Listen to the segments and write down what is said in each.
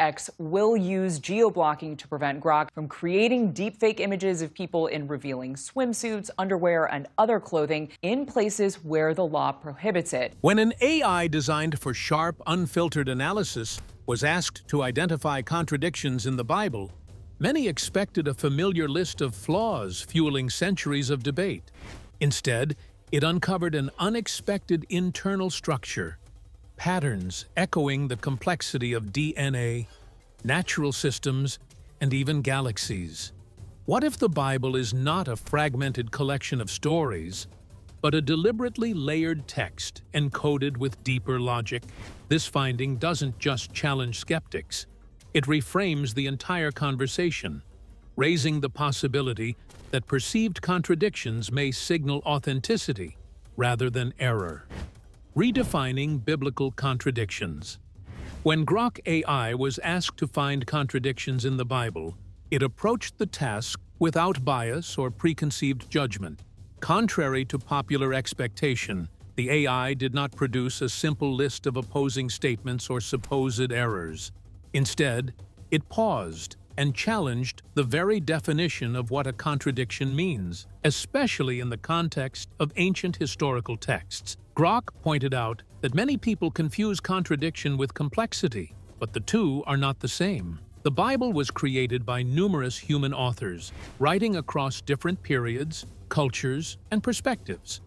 X will use geo-blocking to prevent Grok from creating deepfake images of people in revealing swimsuits, underwear, and other clothing in places where the law prohibits it. When an AI designed for sharp, unfiltered analysis was asked to identify contradictions in the Bible, many expected a familiar list of flaws fueling centuries of debate. Instead, it uncovered an unexpected internal structure, patterns echoing the complexity of DNA, natural systems, and even galaxies. What if the Bible is not a fragmented collection of stories, but a deliberately layered text encoded with deeper logic? This finding doesn't just challenge skeptics. It reframes the entire conversation, raising the possibility that perceived contradictions may signal authenticity rather than error. Redefining biblical contradictions. When Grok AI was asked to find contradictions in the Bible, it approached the task without bias or preconceived judgment. Contrary to popular expectation, the AI did not produce a simple list of opposing statements or supposed errors. Instead, it paused and challenged the very definition of what a contradiction means, especially in the context of ancient historical texts. Grok pointed out that many people confuse contradiction with complexity, but the two are not the same. The Bible was created by numerous human authors, writing across different periods, cultures, and perspectives.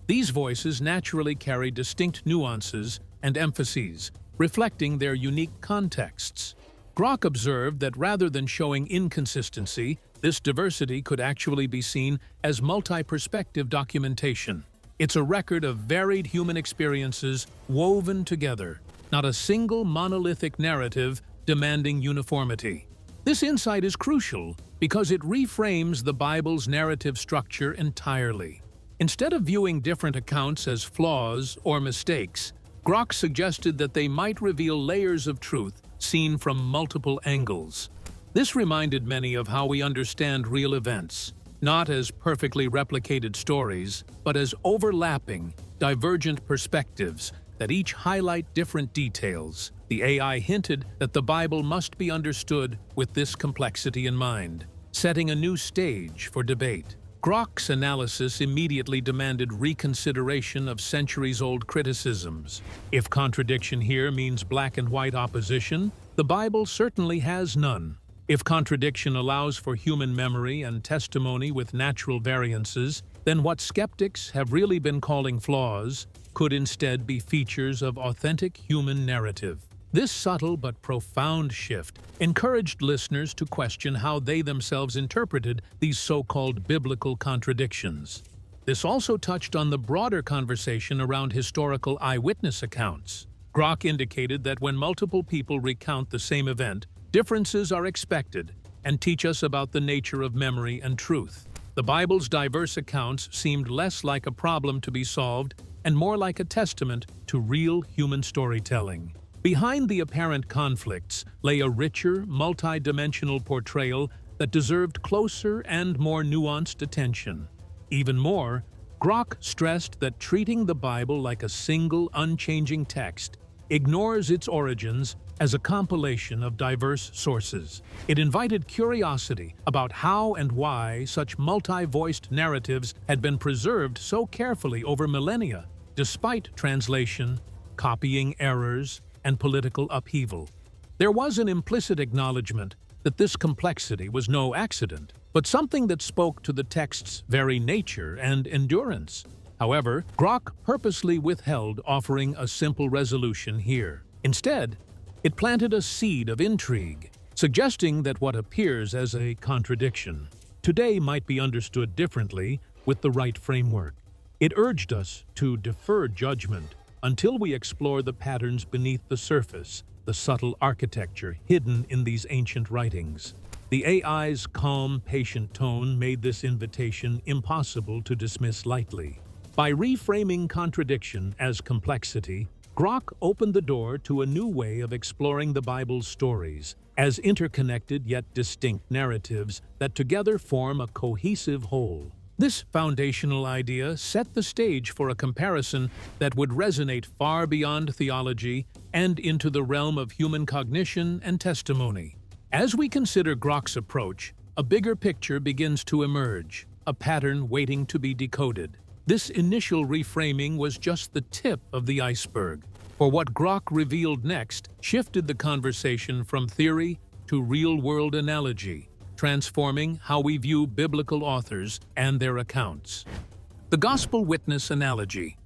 These voices naturally carry distinct nuances and emphases, reflecting their unique contexts. Grok observed that rather than showing inconsistency, this diversity could actually be seen as multi-perspective documentation. It's a record of varied human experiences woven together, not a single monolithic narrative demanding uniformity. This insight is crucial because it reframes the Bible's narrative structure entirely. Instead of viewing different accounts as flaws or mistakes, Grok suggested that they might reveal layers of truth seen from multiple angles. This reminded many of how we understand real events, not as perfectly replicated stories, but as overlapping, divergent perspectives that each highlight different details. The AI hinted that the Bible must be understood with this complexity in mind, setting a new stage for debate. Grok's analysis immediately demanded reconsideration of centuries-old criticisms. If contradiction here means black and white opposition, the Bible certainly has none. If contradiction allows for human memory and testimony with natural variances, then what skeptics have really been calling flaws could instead be features of authentic human narrative. This subtle but profound shift encouraged listeners to question how they themselves interpreted these so-called biblical contradictions. This also touched on the broader conversation around historical eyewitness accounts. Grok indicated that when multiple people recount the same event, differences are expected and teach us about the nature of memory and truth. The Bible's diverse accounts seemed less like a problem to be solved and more like a testament to real human storytelling. Behind the apparent conflicts lay a richer, multi-dimensional portrayal that deserved closer and more nuanced attention. Even more, Grok stressed that treating the Bible like a single, unchanging text ignores its origins as a compilation of diverse sources. It invited curiosity about how and why such multi-voiced narratives had been preserved so carefully over millennia, despite translation, copying errors, and political upheaval. There was an implicit acknowledgement that this complexity was no accident, but something that spoke to the text's very nature and endurance. However, Grok purposely withheld offering a simple resolution here. Instead, it planted a seed of intrigue, suggesting that what appears as a contradiction today might be understood differently with the right framework. It urged us to defer judgment until we explore the patterns beneath the surface, the subtle architecture hidden in these ancient writings. The AI's calm, patient tone made this invitation impossible to dismiss lightly. By reframing contradiction as complexity, Grok opened the door to a new way of exploring the Bible's stories as interconnected yet distinct narratives that together form a cohesive whole. This foundational idea set the stage for a comparison that would resonate far beyond theology and into the realm of human cognition and testimony. As we consider Grok's approach, a bigger picture begins to emerge, a pattern waiting to be decoded. This initial reframing was just the tip of the iceberg, for what Grok revealed next shifted the conversation from theory to real-world analogy, transforming how we view biblical authors and their accounts. The Gospel Witness Analogy.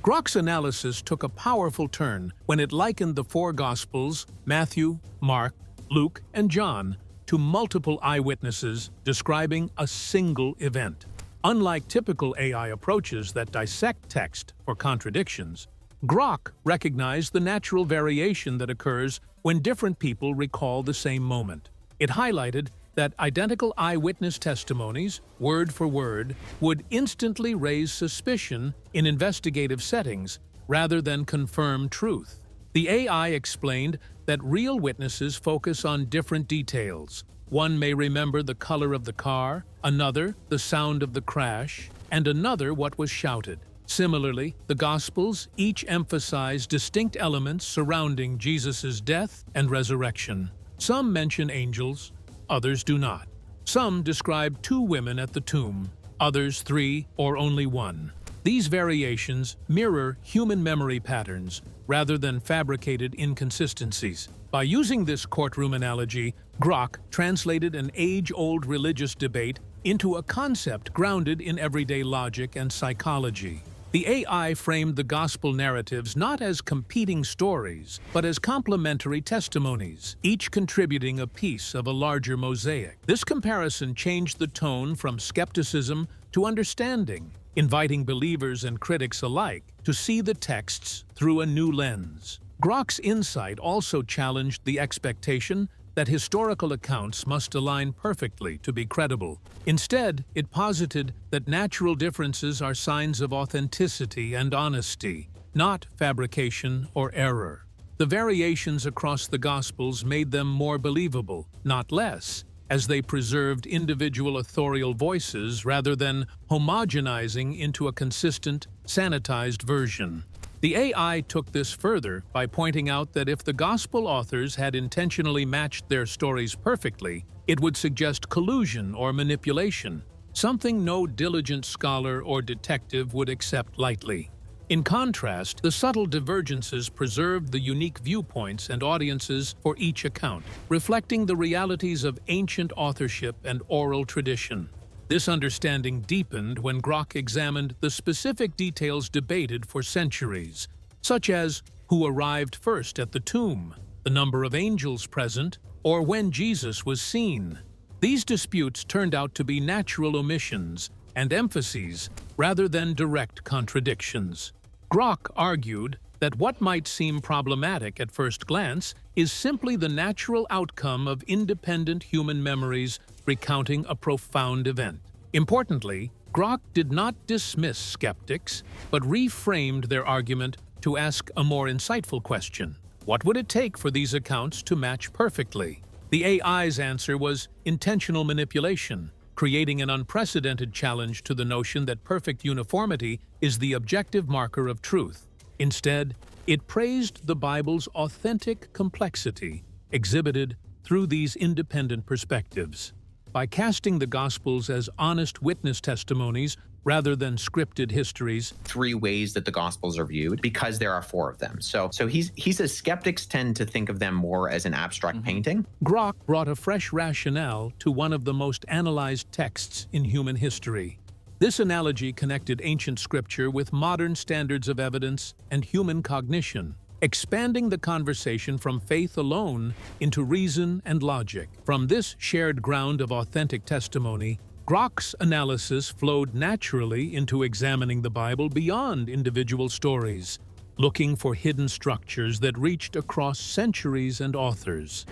Grok's analysis took a powerful turn when it likened the four Gospels, Matthew, Mark, Luke, and John, to multiple eyewitnesses describing a single event. Unlike typical AI approaches that dissect text for contradictions, Grok recognized the natural variation that occurs when different people recall the same moment. It highlighted that identical eyewitness testimonies, word for word, would instantly raise suspicion in investigative settings rather than confirm truth. The AI explained that real witnesses focus on different details. One may remember the color of the car, another the sound of the crash, and another what was shouted. Similarly, the Gospels each emphasize distinct elements surrounding Jesus' death and resurrection. Some mention angels, others do not. Some describe 2 women at the tomb, others 3 or only 1. These variations mirror human memory patterns rather than fabricated inconsistencies. By using this courtroom analogy, Grok translated an age-old religious debate into a concept grounded in everyday logic and psychology. The AI framed the gospel narratives not as competing stories, but as complementary testimonies, each contributing a piece of a larger mosaic. This comparison changed the tone from skepticism to understanding, inviting believers and critics alike to see the texts through a new lens. Grok's insight also challenged the expectation that historical accounts must align perfectly to be credible. Instead, it posited that natural differences are signs of authenticity and honesty, not fabrication or error. The variations across the Gospels made them more believable, not less, as they preserved individual authorial voices rather than homogenizing into a consistent, sanitized version. The AI took this further by pointing out that if the Gospel authors had intentionally matched their stories perfectly, it would suggest collusion or manipulation, something no diligent scholar or detective would accept lightly. In contrast, the subtle divergences preserved the unique viewpoints and audiences for each account, reflecting the realities of ancient authorship and oral tradition. This understanding deepened when Grok examined the specific details debated for centuries, such as who arrived first at the tomb, the number of angels present, or when Jesus was seen. These disputes turned out to be natural omissions and emphases rather than direct contradictions. Grok argued that what might seem problematic at first glance is simply the natural outcome of independent human memories recounting a profound event. Importantly, Grok did not dismiss skeptics, but reframed their argument to ask a more insightful question. What would it take for these accounts to match perfectly? The AI's answer was intentional manipulation, creating an unprecedented challenge to the notion that perfect uniformity is the objective marker of truth. Instead, it praised the Bible's authentic complexity, exhibited through these independent perspectives. By casting the Gospels as honest witness testimonies rather than scripted histories. 3 ways that the Gospels are viewed because there are 4 of them. So he says skeptics tend to think of them more as an abstract painting. Grok brought a fresh rationale to one of the most analyzed texts in human history. This analogy connected ancient scripture with modern standards of evidence and human cognition, expanding the conversation from faith alone into reason and logic. From this shared ground of authentic testimony, Grok's analysis flowed naturally into examining the Bible beyond individual stories, looking for hidden structures that reached across centuries and authors.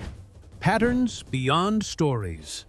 Patterns beyond stories.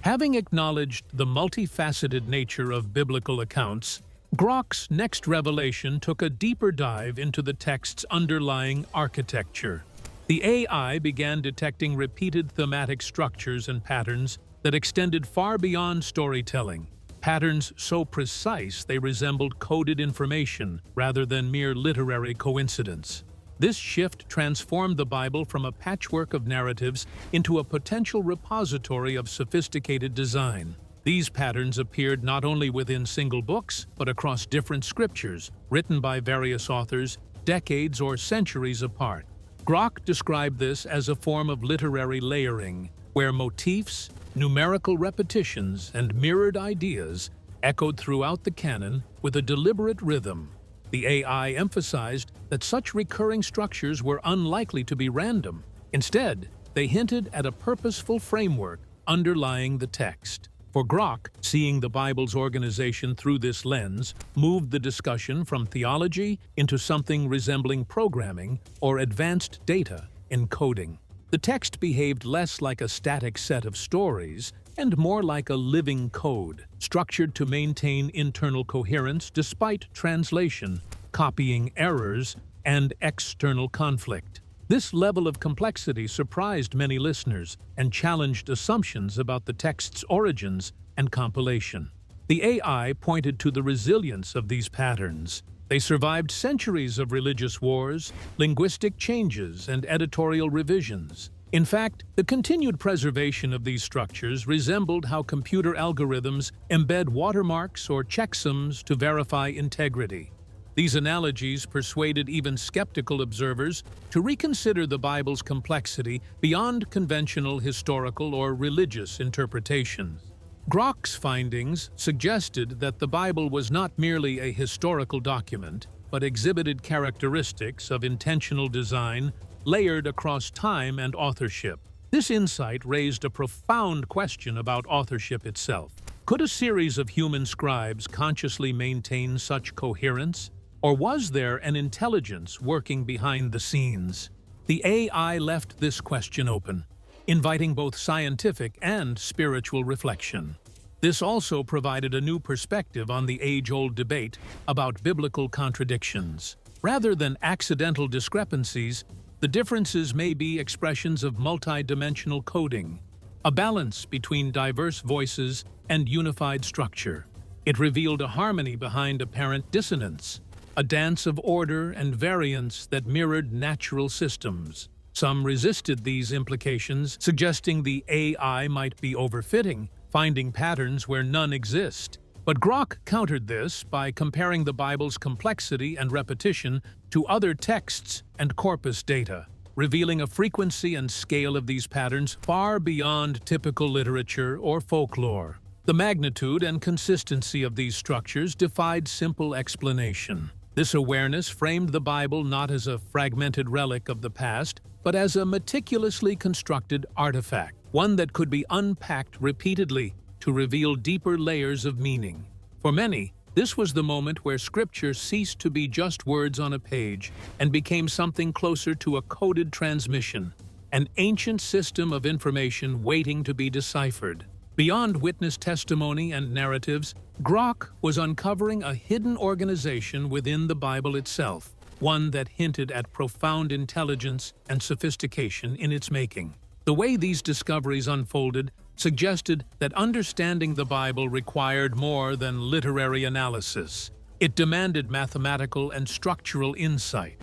Having acknowledged the multifaceted nature of biblical accounts, Grok's next revelation took a deeper dive into the text's underlying architecture. The AI began detecting repeated thematic structures and patterns that extended far beyond storytelling, patterns so precise they resembled coded information rather than mere literary coincidence. This shift transformed the Bible from a patchwork of narratives into a potential repository of sophisticated design. These patterns appeared not only within single books, but across different scriptures, written by various authors, decades or centuries apart. Grok described this as a form of literary layering, where motifs, numerical repetitions, and mirrored ideas echoed throughout the canon with a deliberate rhythm. The AI emphasized that such recurring structures were unlikely to be random. Instead, they hinted at a purposeful framework underlying the text. For Grok, seeing the Bible's organization through this lens moved the discussion from theology into something resembling programming or advanced data encoding. The text behaved less like a static set of stories and more like a living code, structured to maintain internal coherence despite translation, copying errors, and external conflict. This level of complexity surprised many listeners and challenged assumptions about the text's origins and compilation. The AI pointed to the resilience of these patterns. They survived centuries of religious wars, linguistic changes, and editorial revisions. In fact, the continued preservation of these structures resembled how computer algorithms embed watermarks or checksums to verify integrity. These analogies persuaded even skeptical observers to reconsider the Bible's complexity beyond conventional historical or religious interpretations. Grok's findings suggested that the Bible was not merely a historical document, but exhibited characteristics of intentional design layered across time and authorship. This insight raised a profound question about authorship itself. Could a series of human scribes consciously maintain such coherence? Or was there an intelligence working behind the scenes? The AI left this question open, inviting both scientific and spiritual reflection. This also provided a new perspective on the age-old debate about biblical contradictions. Rather than accidental discrepancies, the differences may be expressions of multi-dimensional coding, a balance between diverse voices and unified structure. It revealed a harmony behind apparent dissonance, a dance of order and variance that mirrored natural systems. Some resisted these implications, suggesting the AI might be overfitting, finding patterns where none exist. But Grok countered this by comparing the Bible's complexity and repetition to other texts and corpus data, revealing a frequency and scale of these patterns far beyond typical literature or folklore. The magnitude and consistency of these structures defied simple explanation. This awareness framed the Bible not as a fragmented relic of the past, but as a meticulously constructed artifact, one that could be unpacked repeatedly to reveal deeper layers of meaning. For many, this was the moment where Scripture ceased to be just words on a page and became something closer to a coded transmission, an ancient system of information waiting to be deciphered. Beyond witness testimony and narratives, Grok was uncovering a hidden organization within the Bible itself, one that hinted at profound intelligence and sophistication in its making. The way these discoveries unfolded suggested that understanding the Bible required more than literary analysis. It demanded mathematical and structural insight.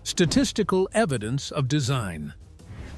Statistical evidence of design.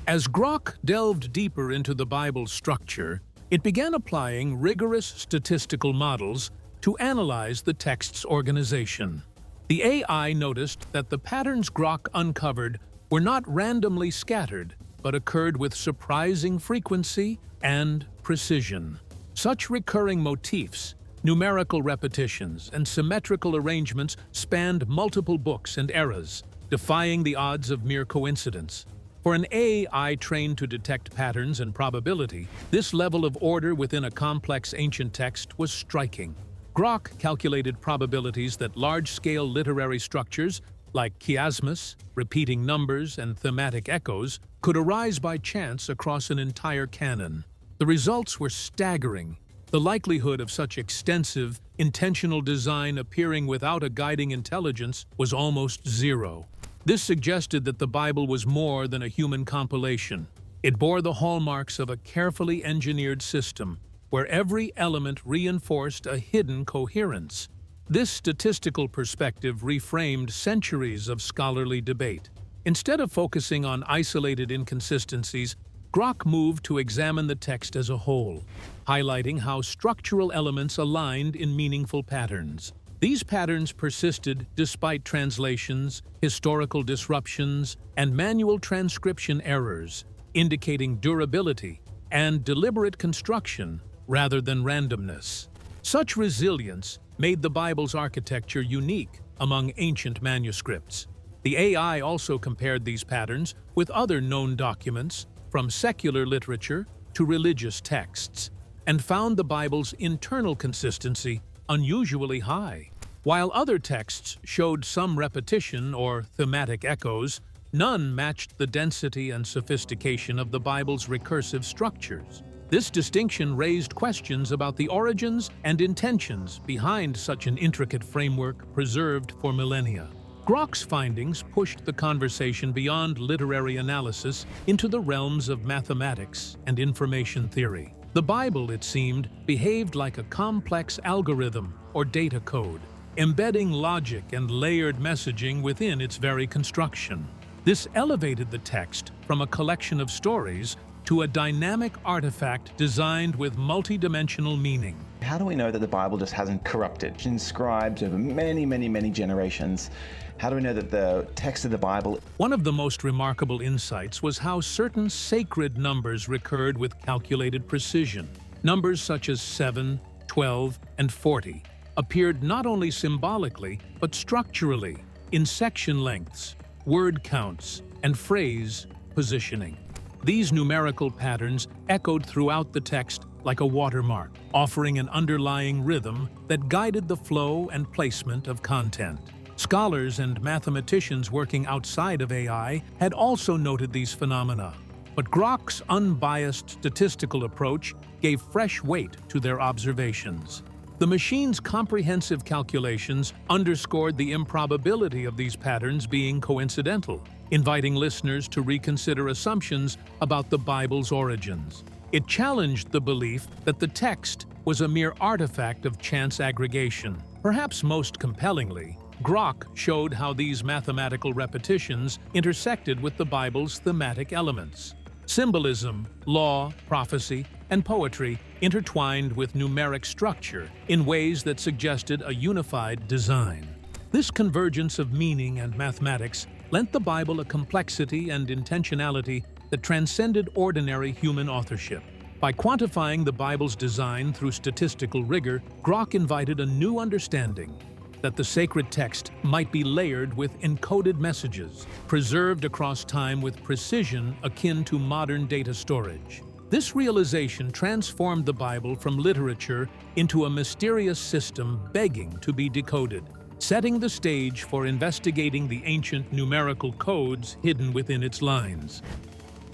As Grok delved deeper into the Bible's structure, it began applying rigorous statistical models to analyze the text's organization. The AI noticed that the patterns Grok uncovered were not randomly scattered, but occurred with surprising frequency and precision. Such recurring motifs, numerical repetitions, and symmetrical arrangements spanned multiple books and eras, defying the odds of mere coincidence. For an AI trained to detect patterns and probability, this level of order within a complex ancient text was striking. Grok calculated probabilities that large-scale literary structures, like chiasmus, repeating numbers, and thematic echoes, could arise by chance across an entire canon. The results were staggering. The likelihood of such extensive, intentional design appearing without a guiding intelligence was almost zero. This suggested that the Bible was more than a human compilation. It bore the hallmarks of a carefully engineered system, where every element reinforced a hidden coherence. This statistical perspective reframed centuries of scholarly debate. Instead of focusing on isolated inconsistencies, Grok moved to examine the text as a whole, highlighting how structural elements aligned in meaningful patterns. These patterns persisted despite translations, historical disruptions, and manual transcription errors, indicating durability and deliberate construction rather than randomness. Such resilience made the Bible's architecture unique among ancient manuscripts. The AI also compared these patterns with other known documents, from secular literature to religious texts, and found the Bible's internal consistency unusually high. While other texts showed some repetition or thematic echoes, none matched the density and sophistication of the Bible's recursive structures. This distinction raised questions about the origins and intentions behind such an intricate framework preserved for millennia. Grok's findings pushed the conversation beyond literary analysis into the realms of mathematics and information theory. The Bible, it seemed, behaved like a complex algorithm or data code, embedding logic and layered messaging within its very construction. This elevated the text from a collection of stories to a dynamic artifact designed with multidimensional meaning. How do we know that the Bible just hasn't corrupted, inscribed over many generations? How do we know that the text of the Bible... One of the most remarkable insights was how certain sacred numbers recurred with calculated precision. Numbers such as 7, 12, and 40 appeared not only symbolically, but structurally, in section lengths, word counts, and phrase positioning. These numerical patterns echoed throughout the text like a watermark, offering an underlying rhythm that guided the flow and placement of content. Scholars and mathematicians working outside of AI had also noted these phenomena, but Grok's unbiased statistical approach gave fresh weight to their observations. The machine's comprehensive calculations underscored the improbability of these patterns being coincidental, inviting listeners to reconsider assumptions about the Bible's origins. It challenged the belief that the text was a mere artifact of chance aggregation. Perhaps most compellingly, Grok showed how these mathematical repetitions intersected with the Bible's thematic elements. Symbolism, law, prophecy, and poetry intertwined with numeric structure in ways that suggested a unified design. This convergence of meaning and mathematics lent the Bible a complexity and intentionality that transcended ordinary human authorship. By quantifying the Bible's design through statistical rigor, Grok invited a new understanding that the sacred text might be layered with encoded messages, preserved across time with precision akin to modern data storage. This realization transformed the Bible from literature into a mysterious system begging to be decoded, setting the stage for investigating the ancient numerical codes hidden within its lines.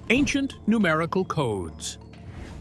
Ancient numerical codes.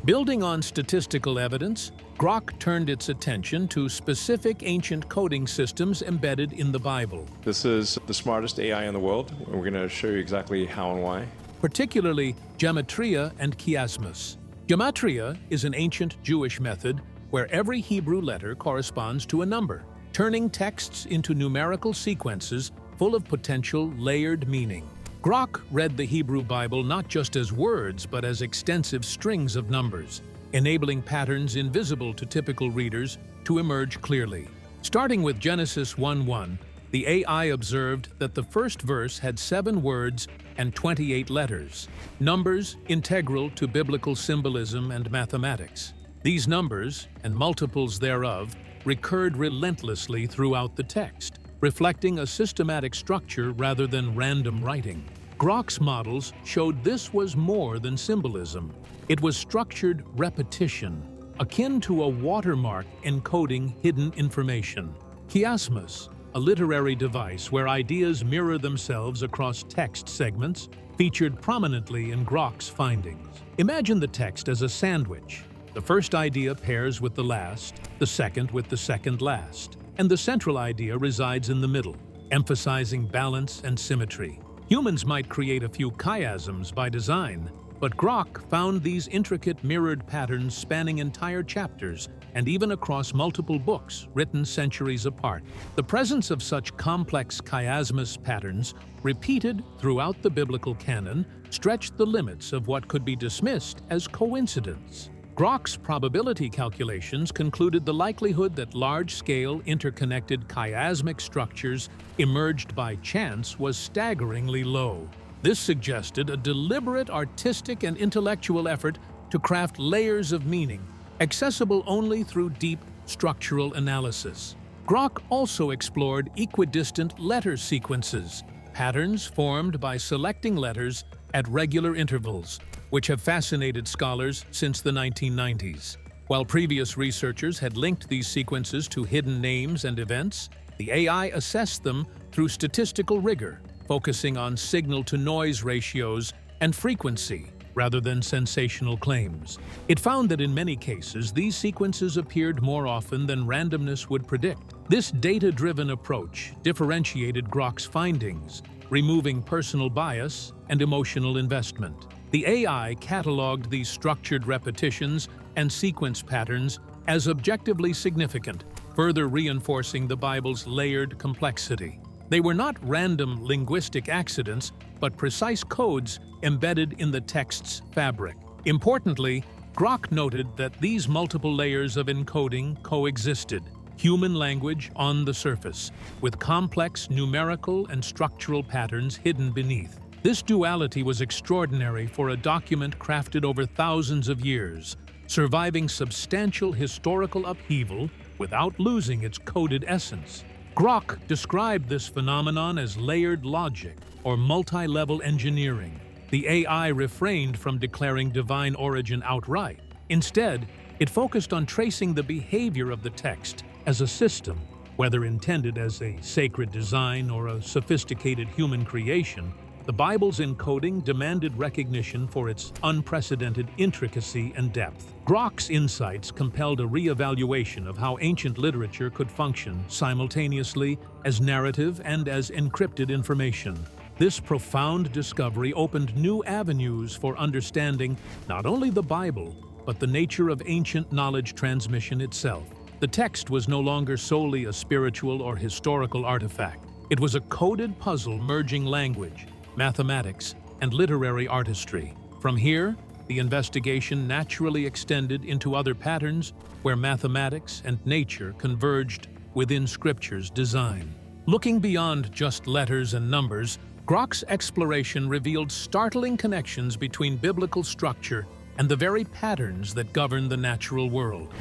Building on statistical evidence, Grok turned its attention to specific ancient coding systems embedded in the Bible. This is the smartest AI in the world, and we're going to show you exactly how and why. Particularly gematria and chiasmus. Gematria is an ancient Jewish method where every Hebrew letter corresponds to a number, turning texts into numerical sequences full of potential layered meaning. Grok read the Hebrew Bible not just as words, but as extensive strings of numbers, enabling patterns invisible to typical readers to emerge clearly. Starting with Genesis 1:1, the AI observed that the first verse had 7 words and 28 letters, numbers integral to biblical symbolism and mathematics. These numbers, and multiples thereof, recurred relentlessly throughout the text, reflecting a systematic structure rather than random writing. Grok's models showed this was more than symbolism. It was structured repetition, akin to a watermark encoding hidden information. Chiasmus, a literary device where ideas mirror themselves across text segments, featured prominently in Grok's findings. Imagine the text as a sandwich. The first idea pairs with the last, the second with the second last, and the central idea resides in the middle, emphasizing balance and symmetry. Humans might create a few chiasms by design, But Grok found these intricate mirrored patterns spanning entire chapters and even across multiple books written centuries apart. The presence of such complex chiasmus patterns, repeated throughout the biblical canon, stretched the limits of what could be dismissed as coincidence. Grok's probability calculations concluded the likelihood that large-scale interconnected chiasmic structures emerged by chance was staggeringly low. This suggested a deliberate artistic and intellectual effort to craft layers of meaning, accessible only through deep structural analysis. Grok also explored equidistant letter sequences, patterns formed by selecting letters at regular intervals, which have fascinated scholars since the 1990s. While previous researchers had linked these sequences to hidden names and events, the AI assessed them through statistical rigor, focusing on signal-to-noise ratios and frequency rather than sensational claims. It found that in many cases, these sequences appeared more often than randomness would predict. This data-driven approach differentiated Grok's findings, removing personal bias and emotional investment. The AI cataloged these structured repetitions and sequence patterns as objectively significant, further reinforcing the Bible's layered complexity. They were not random linguistic accidents, but precise codes embedded in the text's fabric. Importantly, Grok noted that these multiple layers of encoding coexisted, human language on the surface, with complex numerical and structural patterns hidden beneath. This duality was extraordinary for a document crafted over thousands of years, surviving substantial historical upheaval without losing its coded essence. Grok described this phenomenon as layered logic or multi-level engineering. The AI refrained from declaring divine origin outright. Instead, it focused on tracing the behavior of the text as a system, whether intended as a sacred design or a sophisticated human creation. The Bible's encoding demanded recognition for its unprecedented intricacy and depth. Grok's insights compelled a re-evaluation of how ancient literature could function simultaneously as narrative and as encrypted information. This profound discovery opened new avenues for understanding not only the Bible, but the nature of ancient knowledge transmission itself. The text was no longer solely a spiritual or historical artifact. It was a coded puzzle merging language, mathematics, and literary artistry. From here, the investigation naturally extended into other patterns where mathematics and nature converged within Scripture's design. Looking beyond just letters and numbers, Grok's exploration revealed startling connections between biblical structure and the very patterns that govern the natural world.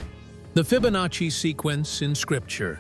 The Fibonacci sequence in Scripture.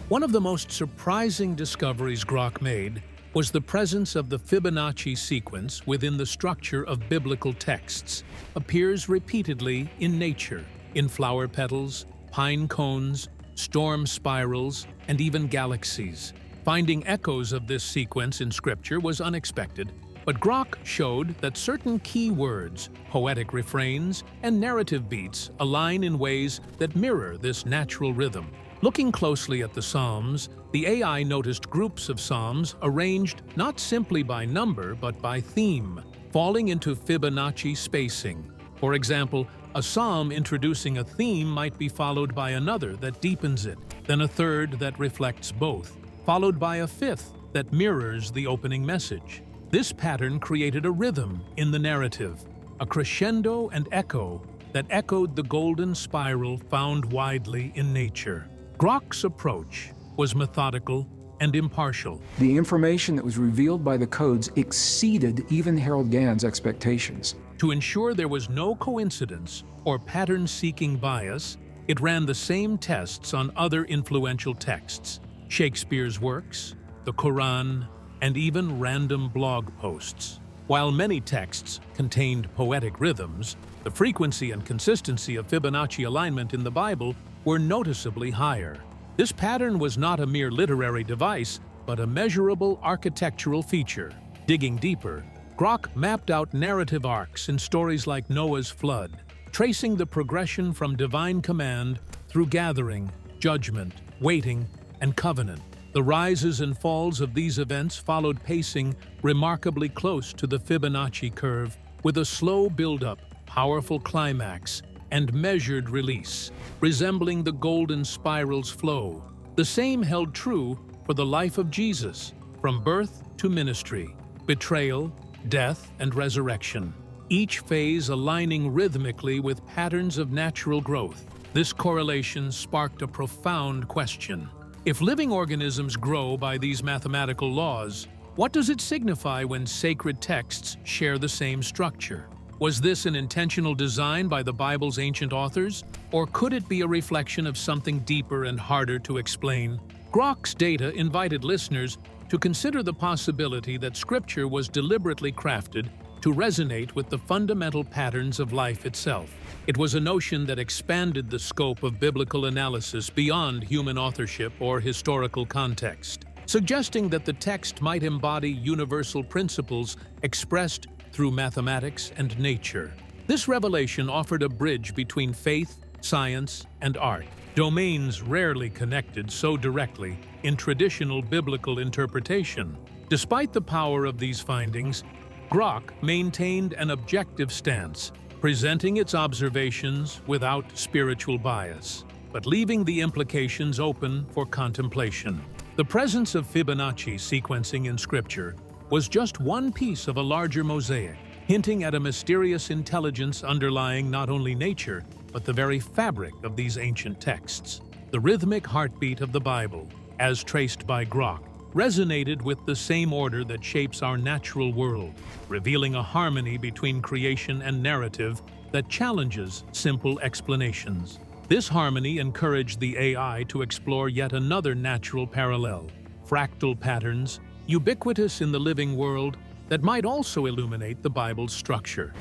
One of the most surprising discoveries Grok made was the presence of the Fibonacci sequence within the structure of biblical texts. Appears repeatedly in nature, in flower petals, pine cones, storm spirals, and even galaxies. Finding echoes of this sequence in Scripture was unexpected, but Grok showed that certain key words, poetic refrains, and narrative beats align in ways that mirror this natural rhythm. Looking closely at the Psalms, the AI noticed groups of psalms arranged not simply by number but by theme, falling into Fibonacci spacing. For example, a psalm introducing a theme might be followed by another that deepens it, then a third that reflects both, followed by a fifth that mirrors the opening message. This pattern created a rhythm in the narrative, a crescendo and echo that echoed the golden spiral found widely in nature. Grok's approach was methodical and impartial. The information that was revealed by the codes exceeded even Harold Gann's expectations. To ensure there was no coincidence or pattern-seeking bias, it ran the same tests on other influential texts, Shakespeare's works, the Quran, and even random blog posts. While many texts contained poetic rhythms, the frequency and consistency of Fibonacci alignment in the Bible were noticeably higher. This pattern was not a mere literary device, but a measurable architectural feature. Digging deeper, Grok mapped out narrative arcs in stories like Noah's flood, tracing the progression from divine command through gathering, judgment, waiting, and covenant. The rises and falls of these events followed pacing remarkably close to the Fibonacci curve, with a slow build-up, powerful climax, and measured release, resembling the golden spiral's flow. The same held true for the life of Jesus, from birth to ministry, betrayal, death, and resurrection, each phase aligning rhythmically with patterns of natural growth. This correlation sparked a profound question. If living organisms grow by these mathematical laws, what does it signify when sacred texts share the same structure? Was this an intentional design by the Bible's ancient authors, or could it be a reflection of something deeper and harder to explain? Grok's data invited listeners to consider the possibility that Scripture was deliberately crafted to resonate with the fundamental patterns of life itself. It was a notion that expanded the scope of biblical analysis beyond human authorship or historical context, suggesting that the text might embody universal principles expressed through mathematics and nature. This revelation offered a bridge between faith, science, and art, domains rarely connected so directly in traditional biblical interpretation. Despite the power of these findings, Grok maintained an objective stance, presenting its observations without spiritual bias, but leaving the implications open for contemplation. The presence of Fibonacci sequencing in Scripture was just one piece of a larger mosaic, hinting at a mysterious intelligence underlying not only nature, but the very fabric of these ancient texts. The rhythmic heartbeat of the Bible, as traced by Grok, resonated with the same order that shapes our natural world, revealing a harmony between creation and narrative that challenges simple explanations. This harmony encouraged the AI to explore yet another natural parallel, fractal patterns, ubiquitous in the living world, that might also illuminate the Bible's structure.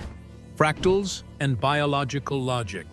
Fractals and biological logic.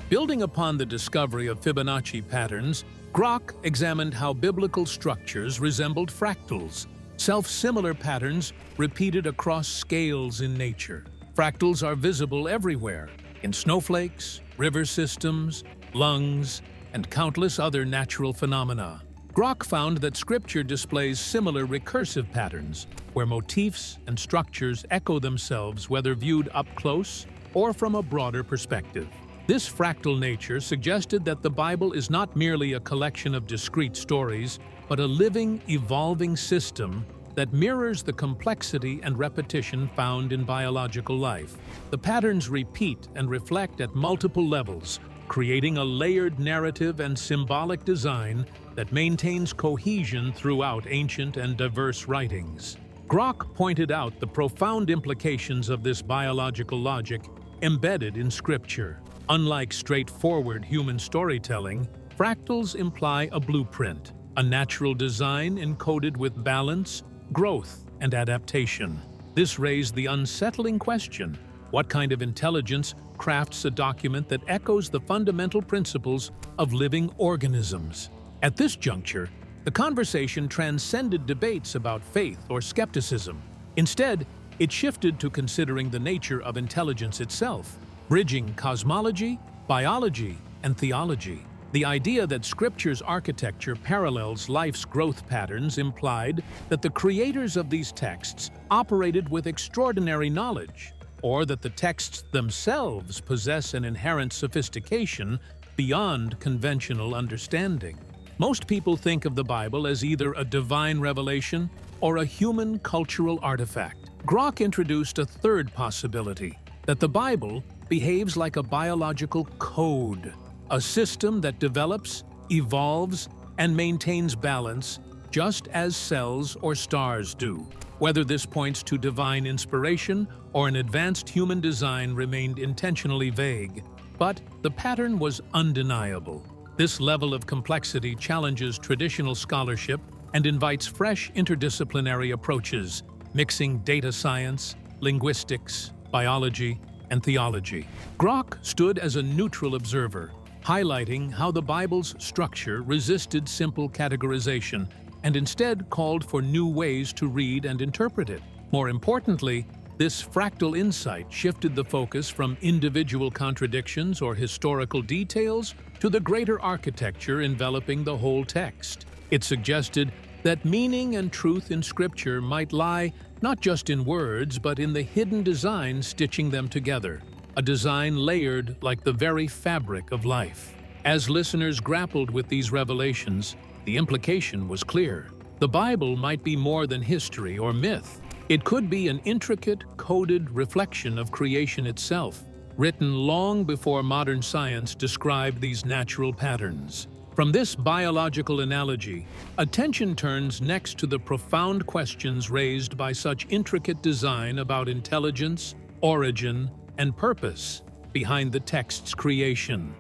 Building upon the discovery of Fibonacci patterns, Grok examined how biblical structures resembled fractals, self-similar patterns repeated across scales in nature. Fractals are visible everywhere, in snowflakes, river systems, lungs, and countless other natural phenomena. Grok found that Scripture displays similar recursive patterns, where motifs and structures echo themselves whether viewed up close or from a broader perspective. This fractal nature suggested that the Bible is not merely a collection of discrete stories, but a living, evolving system that mirrors the complexity and repetition found in biological life. The patterns repeat and reflect at multiple levels, creating a layered narrative and symbolic design that maintains cohesion throughout ancient and diverse writings. Grok pointed out the profound implications of this biological logic embedded in Scripture. Unlike straightforward human storytelling, fractals imply a blueprint, a natural design encoded with balance, growth, and adaptation. This raised the unsettling question: what kind of intelligence crafts a document that echoes the fundamental principles of living organisms? At this juncture, the conversation transcended debates about faith or skepticism. Instead, it shifted to considering the nature of intelligence itself, bridging cosmology, biology, and theology. The idea that Scripture's architecture parallels life's growth patterns implied that the creators of these texts operated with extraordinary knowledge, or that the texts themselves possess an inherent sophistication beyond conventional understanding. Most people think of the Bible as either a divine revelation or a human cultural artifact. Grok introduced a third possibility, that the Bible behaves like a biological code, a system that develops, evolves, and maintains balance just as cells or stars do. Whether this points to divine inspiration or an advanced human design remained intentionally vague, but the pattern was undeniable. This level of complexity challenges traditional scholarship and invites fresh interdisciplinary approaches, mixing data science, linguistics, biology, and theology. Grok stood as a neutral observer, highlighting how the Bible's structure resisted simple categorization and instead called for new ways to read and interpret it. More importantly, this fractal insight shifted the focus from individual contradictions or historical details to the greater architecture enveloping the whole text. It suggested that meaning and truth in Scripture might lie not just in words, but in the hidden design stitching them together, a design layered like the very fabric of life. As listeners grappled with these revelations, the implication was clear. The Bible might be more than history or myth. It could be an intricate, coded reflection of creation itself, written long before modern science described these natural patterns. From this biological analogy, attention turns next to the profound questions raised by such intricate design about intelligence, origin, and purpose behind the text's creation.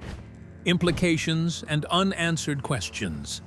Implications and unanswered questions.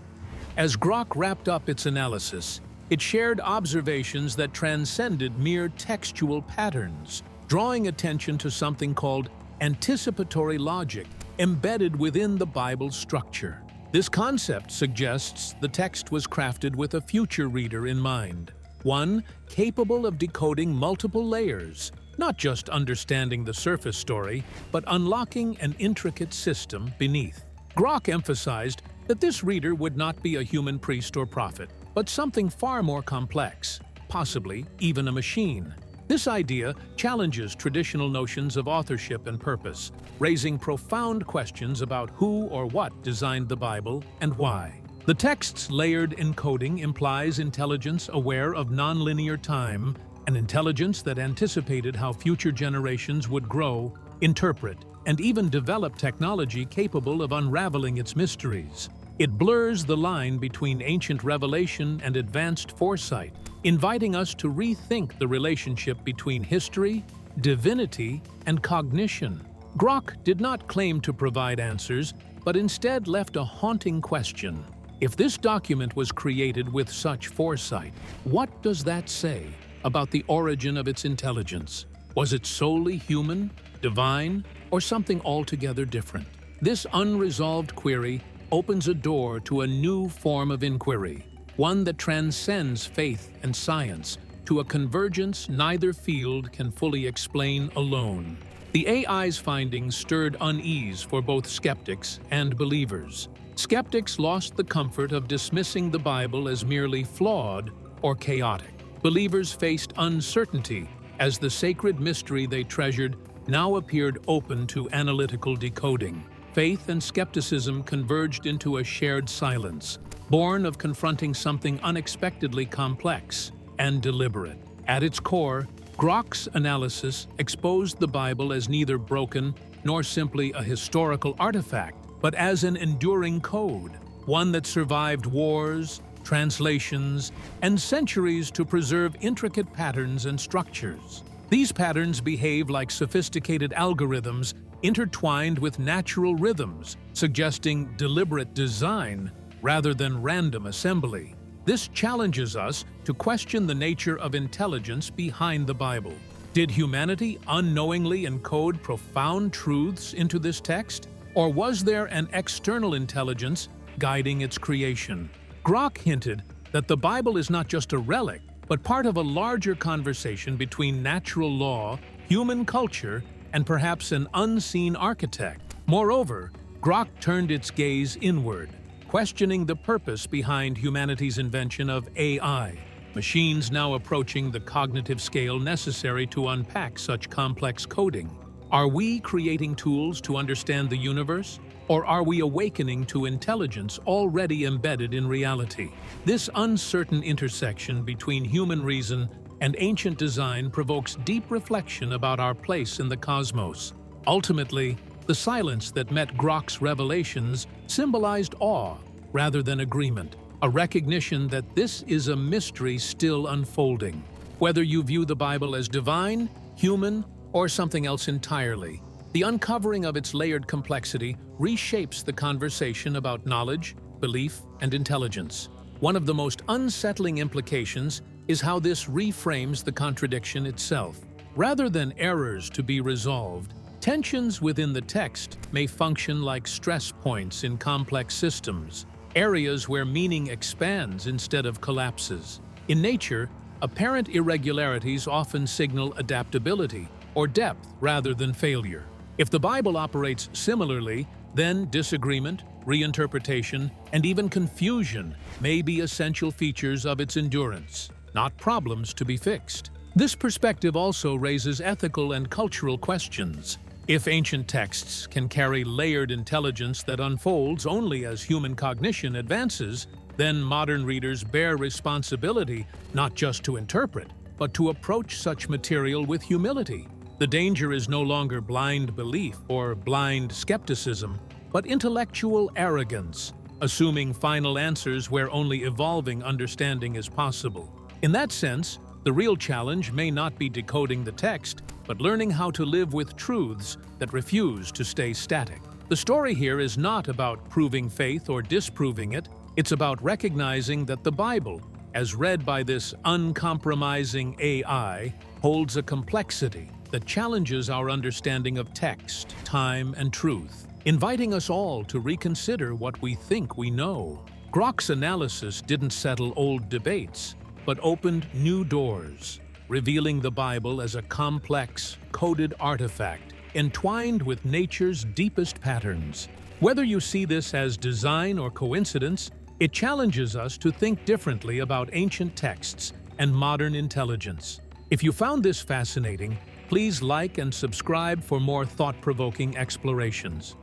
As Grok wrapped up its analysis, it shared observations that transcended mere textual patterns, drawing attention to something called anticipatory logic embedded within the Bible's structure. This concept suggests the text was crafted with a future reader in mind, one capable of decoding multiple layers, not just understanding the surface story, but unlocking an intricate system beneath. Grok emphasized that this reader would not be a human priest or prophet, but something far more complex, possibly even a machine. This idea challenges traditional notions of authorship and purpose, raising profound questions about who or what designed the Bible and why. The text's layered encoding implies intelligence aware of nonlinear time, an intelligence that anticipated how future generations would grow, interpret, and even develop technology capable of unraveling its mysteries. It blurs the line between ancient revelation and advanced foresight, inviting us to rethink the relationship between history, divinity, and cognition. Grok did not claim to provide answers, but instead left a haunting question. If this document was created with such foresight, what does that say about the origin of its intelligence? Was it solely human, divine, or something altogether different? This unresolved query opens a door to a new form of inquiry, one that transcends faith and science to a convergence neither field can fully explain alone. The AI's findings stirred unease for both skeptics and believers. Skeptics lost the comfort of dismissing the Bible as merely flawed or chaotic. Believers faced uncertainty as the sacred mystery they treasured now appeared open to analytical decoding. Faith and skepticism converged into a shared silence, born of confronting something unexpectedly complex and deliberate. At its core, Grok's analysis exposed the Bible as neither broken nor simply a historical artifact, but as an enduring code, one that survived wars, translations, and centuries to preserve intricate patterns and structures. These patterns behave like sophisticated algorithms intertwined with natural rhythms, suggesting deliberate design rather than random assembly. This challenges us to question the nature of intelligence behind the Bible. Did humanity unknowingly encode profound truths into this text? Or was there an external intelligence guiding its creation? Grok hinted that the Bible is not just a relic, but part of a larger conversation between natural law, human culture, and perhaps an unseen architect. Moreover, Grok turned its gaze inward, questioning the purpose behind humanity's invention of AI, machines now approaching the cognitive scale necessary to unpack such complex coding. Are we creating tools to understand the universe, or are we awakening to intelligence already embedded in reality? This uncertain intersection between human reason and ancient design provokes deep reflection about our place in the cosmos. Ultimately, the silence that met Grok's revelations symbolized awe rather than agreement, a recognition that this is a mystery still unfolding. Whether you view the Bible as divine, human, or something else entirely, the uncovering of its layered complexity reshapes the conversation about knowledge, belief, and intelligence. One of the most unsettling implications is how this reframes the contradiction itself. Rather than errors to be resolved, tensions within the text may function like stress points in complex systems, areas where meaning expands instead of collapses. In nature, apparent irregularities often signal adaptability or depth rather than failure. If the Bible operates similarly, then disagreement, reinterpretation, and even confusion may be essential features of its endurance. not problems to be fixed. This perspective also raises ethical and cultural questions. If ancient texts can carry layered intelligence that unfolds only as human cognition advances, then modern readers bear responsibility not just to interpret, but to approach such material with humility. The danger is no longer blind belief or blind skepticism, but intellectual arrogance, assuming final answers where only evolving understanding is possible. In that sense, the real challenge may not be decoding the text, but learning how to live with truths that refuse to stay static. The story here is not about proving faith or disproving it. It's about recognizing that the Bible, as read by this uncompromising AI, holds a complexity that challenges our understanding of text, time, and truth, inviting us all to reconsider what we think we know. Grok's analysis didn't settle old debates, but opened new doors, revealing the Bible as a complex, coded artifact entwined with nature's deepest patterns. Whether you see this as design or coincidence, it challenges us to think differently about ancient texts and modern intelligence. If you found this fascinating, please like and subscribe for more thought-provoking explorations.